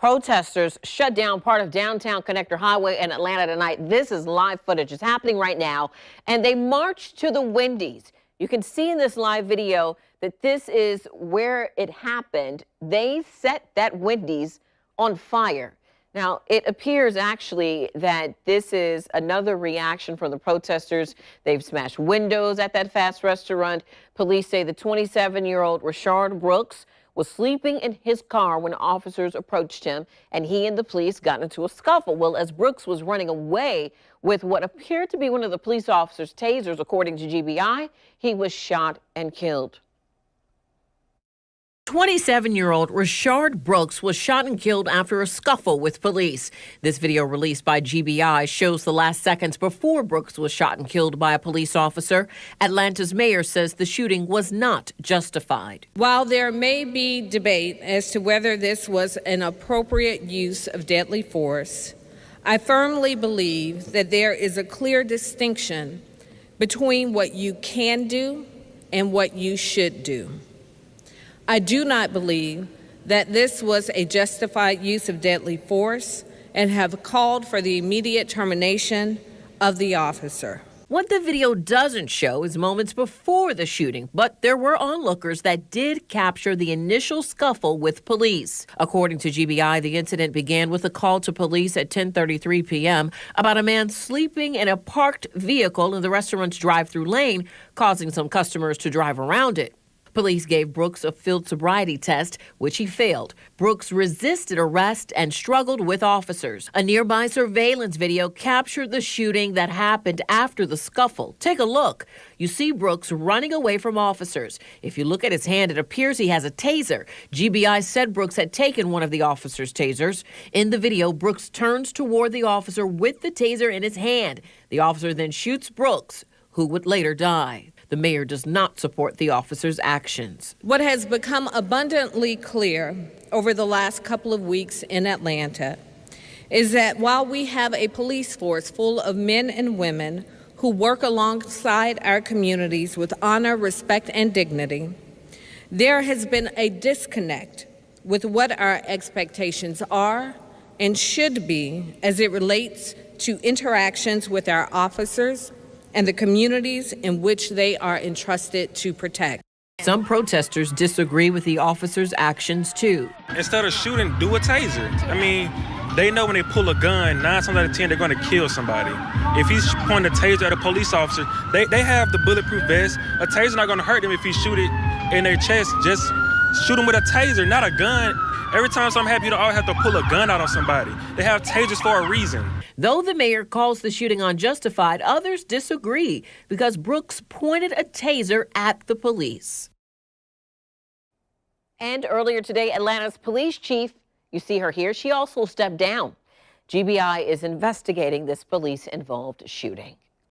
Protesters shut down part of downtown Connector Highway in Atlanta tonight. This is live footage. It's happening right now. And they marched to the Wendy's. You can see in this live video that this is where it happened. They set that Wendy's on fire. Now, it appears actually that this is another reaction from the protesters. They've smashed windows at that fast restaurant. Police say the 27-year-old Rashard Brooks was sleeping in his car when officers approached him, and he and the police got into a scuffle. Well, as Brooks was running away with what appeared to be one of the police officers' tasers, according to GBI, he was shot and killed. 27-year-old Rashard Brooks was shot and killed after a scuffle with police. This video released by GBI shows the last seconds before Brooks was shot and killed by a police officer. Atlanta's mayor says the shooting was not justified. While there may be debate as to whether this was an appropriate use of deadly force, I firmly believe that there is a clear distinction between what you can do and what you should do. I do not believe that this was a justified use of deadly force and have called for the immediate termination of the officer. What the video doesn't show is moments before the shooting, but there were onlookers that did capture the initial scuffle with police. According to GBI, the incident began with a call to police at 10:33 p.m. about a man sleeping in a parked vehicle in the restaurant's drive-through lane, causing some customers to drive around it. Police gave Brooks a field sobriety test, which he failed. Brooks resisted arrest and struggled with officers. A nearby surveillance video captured the shooting that happened after the scuffle. Take a look. You see Brooks running away from officers. If you look at his hand, it appears he has a taser. GBI said Brooks had taken one of the officer's tasers. In the video, Brooks turns toward the officer with the taser in his hand. The officer then shoots Brooks, who would later die. The mayor does not support the officer's actions. What has become abundantly clear over the last couple of weeks in Atlanta is that while we have a police force full of men and women who work alongside our communities with honor, respect, and dignity, there has been a disconnect with what our expectations are and should be as it relates to interactions with our officers and the communities in which they are entrusted to protect. Some protesters disagree with the officer's actions, too. Instead of shooting, do a taser. I mean, they know when they pull a gun, 9 times out of 10, they're going to kill somebody. If he's pointing a taser at a police officer, they have the bulletproof vest. A taser's not going to hurt them if he shoot it in their chest. Just shoot them with a taser, not a gun. Every time something happens, you don't always have to pull a gun out on somebody. They have tasers for a reason. Though the mayor calls the shooting unjustified, others disagree because Brooks pointed a taser at the police. And earlier today, Atlanta's police chief, you see her here, she also stepped down. GBI is investigating this police-involved shooting.